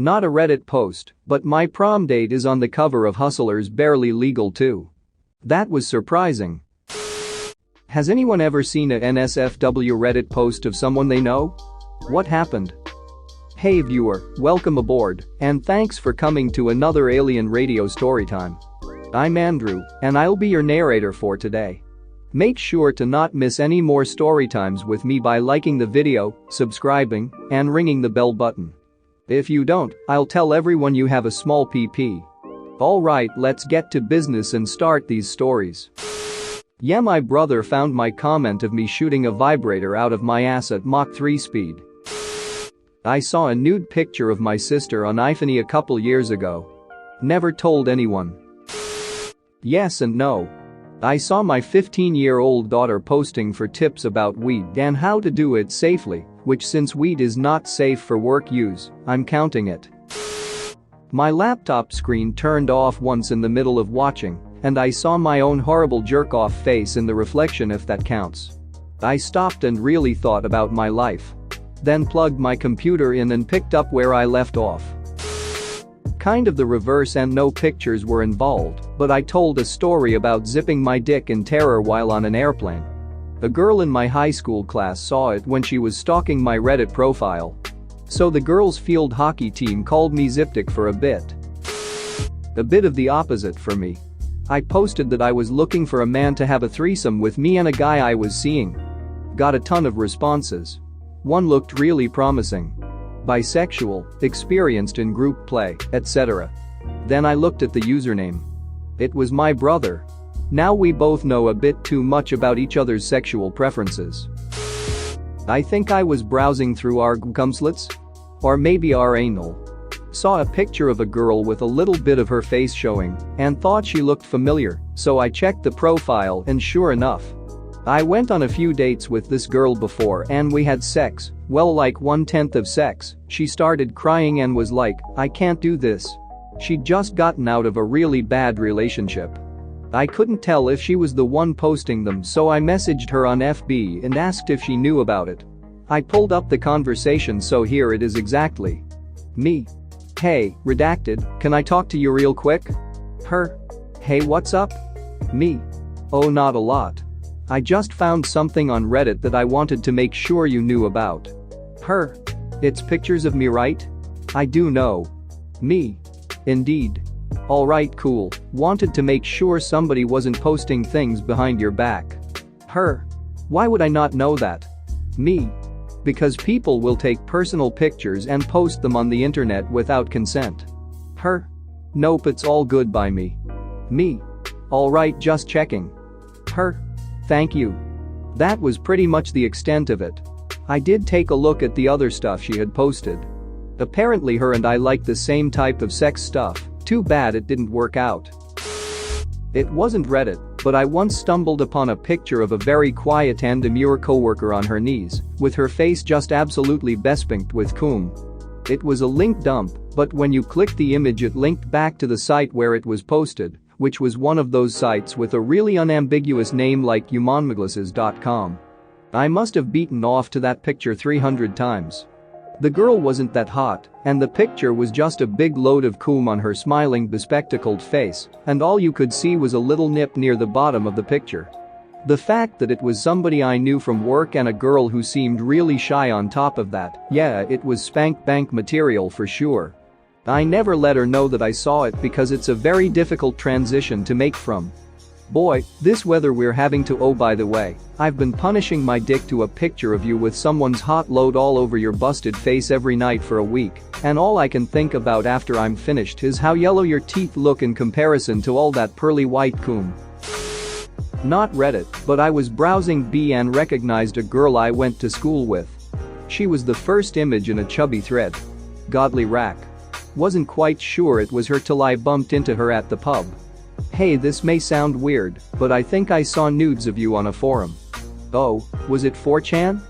Not a Reddit post, but my prom date is on the cover of Hustler's Barely Legal too. That was surprising. Has anyone ever seen a NSFW Reddit post of someone they know? What happened? Hey viewer, welcome aboard, and thanks for coming to another Alien Radio Storytime. I'm Andrew, and I'll be your narrator for today. Make sure to not miss any more storytimes with me by liking the video, subscribing, and ringing the bell button. If you don't, I'll tell everyone you have a small PP. Alright, let's get to business and start these stories. Yeah, my brother found my comment of me shooting a vibrator out of my ass at Mach 3 speed. I saw a nude picture of my sister on iPhone a couple years ago. Never told anyone. Yes and no. I saw my 15-year-old daughter posting for tips about weed and how to do it safely, which since weed is not safe for work use, I'm counting it. My laptop screen turned off once in the middle of watching, and I saw my own horrible jerk-off face in the reflection if that counts. I stopped and really thought about my life. Then plugged my computer in and picked up where I left off. Kind of the reverse, and no pictures were involved, but I told a story about zipping my dick in terror while on an airplane. A girl in my high school class saw it when she was stalking my Reddit profile. So the girls' field hockey team called me Ziptic for a bit. A bit of the opposite for me. I posted that I was looking for a man to have a threesome with me and a guy I was seeing. Got a ton of responses. One looked really promising. Bisexual, experienced in group play, etc. Then I looked at the username. It was my brother. Now we both know a bit too much about each other's sexual preferences. I think I was browsing through our cumslets? Or maybe our anal. Saw a picture of a girl with a little bit of her face showing and thought she looked familiar, so I checked the profile and sure enough. I went on a few dates with this girl before and we had sex, well, like 1/10 of sex. She started crying and was like, I can't do this. She'd just gotten out of a really bad relationship. I couldn't tell if she was the one posting them, so I messaged her on FB and asked if she knew about it. I pulled up the conversation, so here it is exactly. Me. Hey, redacted, can I talk to you real quick? Her. Hey, what's up? Me. Oh, not a lot. I just found something on Reddit that I wanted to make sure you knew about. Her. It's pictures of me, right? I do know. Me. Indeed. Alright, cool, wanted to make sure somebody wasn't posting things behind your back. Her. Why would I not know that? Me. Because people will take personal pictures and post them on the internet without consent. Her. Nope, it's all good by me. Me. Alright, just checking. Her. Thank you. That was pretty much the extent of it. I did take a look at the other stuff she had posted. Apparently her and I like the same type of sex stuff. Too bad it didn't work out. It wasn't Reddit, but I once stumbled upon a picture of a very quiet and demure coworker on her knees, with her face just absolutely bespinked with cum. It was a link dump, but when you clicked the image it linked back to the site where it was posted, which was one of those sites with a really unambiguous name like humanmaglases.com. I must have beaten off to that picture 300 times. The girl wasn't that hot, and the picture was just a big load of cum on her smiling bespectacled face, and all you could see was a little nip near the bottom of the picture. The fact that it was somebody I knew from work and a girl who seemed really shy on top of that, yeah, it was spank bank material for sure. I never let her know that I saw it because it's a very difficult transition to make from. Boy, this weather we're having to. Oh, by the way, I've been punishing my dick to a picture of you with someone's hot load all over your busted face every night for a week, and all I can think about after I'm finished is how yellow your teeth look in comparison to all that pearly white cum. Not Reddit, but I was browsing B and recognized a girl I went to school with. She was the first image in a chubby thread. Godly rack. Wasn't quite sure it was her till I bumped into her at the pub. Hey, this may sound weird, but I think I saw nudes of you on a forum. Oh, was it 4chan?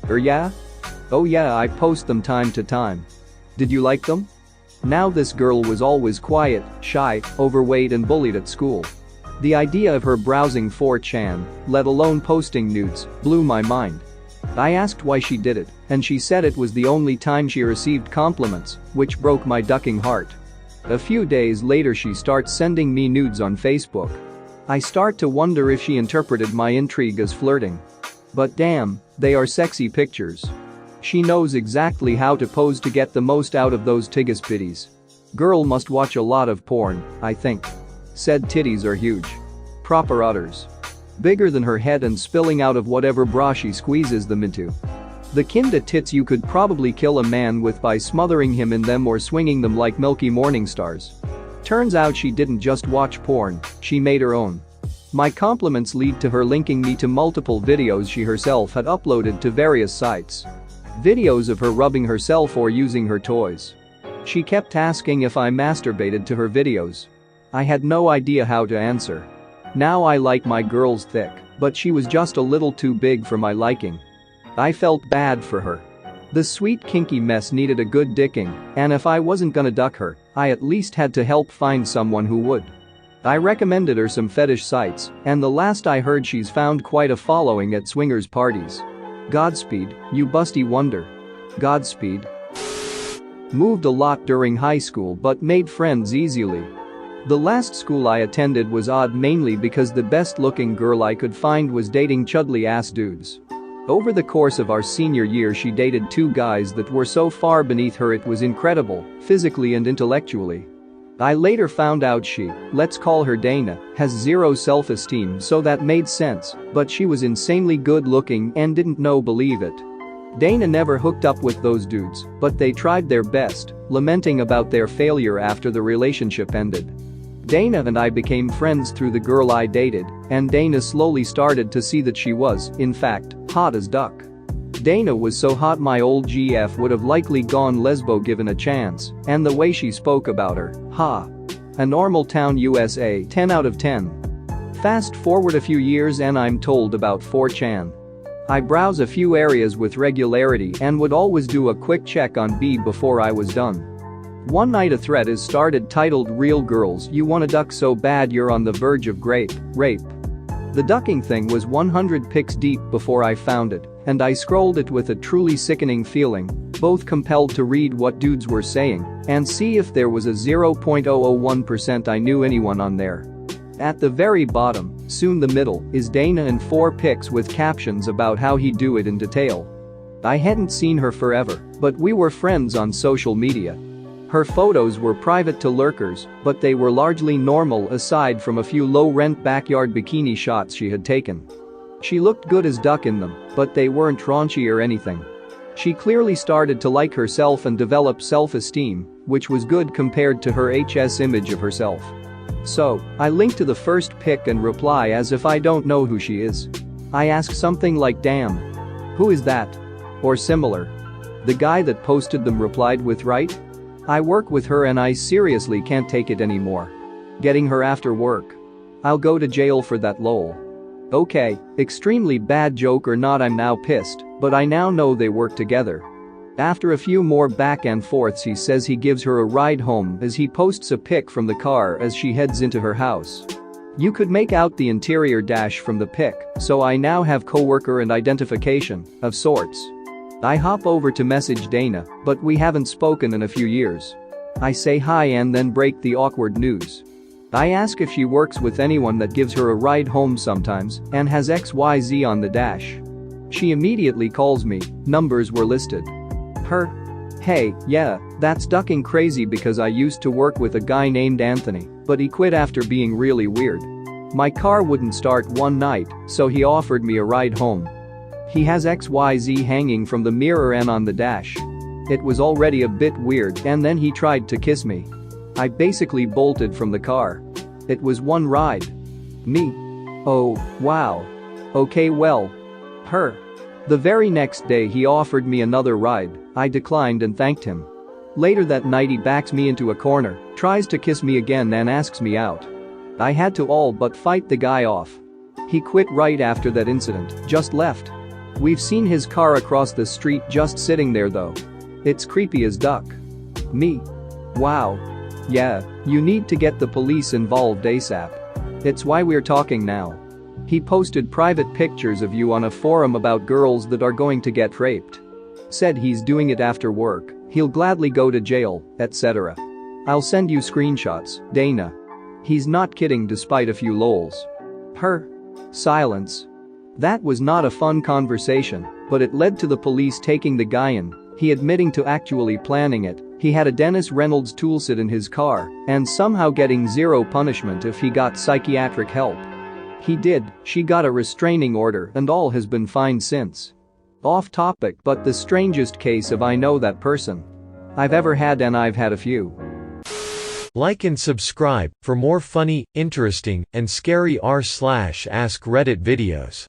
Yeah? Oh yeah, I post them time to time. Did you like them? Now this girl was always quiet, shy, overweight and bullied at school. The idea of her browsing 4chan, let alone posting nudes, blew my mind. I asked why she did it, and she said it was the only time she received compliments, which broke my ducking heart. A few days later she starts sending me nudes on Facebook. I start to wonder if she interpreted my intrigue as flirting. But damn, they are sexy pictures. She knows exactly how to pose to get the most out of those tiggus bitties. Girl must watch a lot of porn, I think. Said titties are huge. Proper udders. Bigger than her head and spilling out of whatever bra she squeezes them into. The kinda tits you could probably kill a man with by smothering him in them or swinging them like milky morning stars. Turns out she didn't just watch porn, she made her own. My compliments lead to her linking me to multiple videos she herself had uploaded to various sites. Videos of her rubbing herself or using her toys. She kept asking if I masturbated to her videos. I had no idea how to answer. Now I like my girls thick, but she was just a little too big for my liking. I felt bad for her. The sweet kinky mess needed a good dicking, and if I wasn't gonna duck her, I at least had to help find someone who would. I recommended her some fetish sites, and the last I heard she's found quite a following at swingers parties. Godspeed, you busty wonder. Godspeed. Moved a lot during high school but made friends easily. The last school I attended was odd mainly because the best looking girl I could find was dating chudly ass dudes. Over the course of our senior year she dated two guys that were so far beneath her it was incredible, physically and intellectually. I later found out she, let's call her Dana, has zero self-esteem, so that made sense, but she was insanely good looking and didn't believe it. Dana never hooked up with those dudes, but they tried their best, lamenting about their failure after the relationship ended. Dana and I became friends through the girl I dated, and Dana slowly started to see that she was, in fact, hot as duck. Dana was so hot my old GF would have likely gone lesbo given a chance, and the way she spoke about her, a normal town USA 10 out of 10. Fast forward a few years and I'm told about 4chan. I browse a few areas with regularity and would always do a quick check on B before I was done. One night a thread is started titled "Real Girls You Wanna Duck So Bad You're on the Verge of Rape." The ducking thing was 100 pics deep before I found it, and I scrolled it with a truly sickening feeling, both compelled to read what dudes were saying and see if there was a 0.001% I knew anyone on there. At the very bottom, soon the middle, is Dana and 4 pics with captions about how he'd do it in detail. I hadn't seen her forever, but we were friends on social media. Her photos were private to lurkers, but they were largely normal aside from a few low-rent backyard bikini shots she had taken. She looked good as duck in them, but they weren't raunchy or anything. She clearly started to like herself and develop self-esteem, which was good compared to her HS image of herself. So, I link to the first pic and reply as if I don't know who she is. I ask something like "Damn. Who is that?" or similar. The guy that posted them replied with "Right? I work with her and I seriously can't take it anymore. Getting her after work. I'll go to jail for that lol." Okay, extremely bad joke or not, I'm now pissed, but I now know they work together. After a few more back and forths he says he gives her a ride home as he posts a pic from the car as she heads into her house. You could make out the interior dash from the pic, so I now have coworker and identification, of sorts. I hop over to message Dana, but we haven't spoken in a few years. I say hi and then break the awkward news. I ask if she works with anyone that gives her a ride home sometimes and has XYZ on the dash. She immediately calls me, numbers were listed. Her. Hey, yeah, that's ducking crazy because I used to work with a guy named Anthony, but he quit after being really weird. My car wouldn't start one night, so he offered me a ride home. He has XYZ hanging from the mirror and on the dash. It was already a bit weird and then he tried to kiss me. I basically bolted from the car. It was one ride. Me. Oh, wow. Okay, well. Her. The very next day he offered me another ride. I declined and thanked him. Later that night he backs me into a corner, tries to kiss me again and asks me out. I had to all but fight the guy off. He quit right after that incident, just left. We've seen his car across the street just sitting there though. It's creepy as duck. Me. Wow. Yeah, you need to get the police involved ASAP. It's why we're talking now. He posted private pictures of you on a forum about girls that are going to get raped. Said he's doing it after work, he'll gladly go to jail, etc. I'll send you screenshots, Dana. He's not kidding despite a few lols. Her. Silence. That was not a fun conversation, but it led to the police taking the guy in, he admitting to actually planning it. He had a Dennis Reynolds toolset in his car and somehow getting zero punishment if he got psychiatric help. He did, she got a restraining order and all has been fine since. Off topic, but the strangest case of I know that person I've ever had, and I've had a few. Like and subscribe for more funny, interesting, and scary r/ask Reddit videos.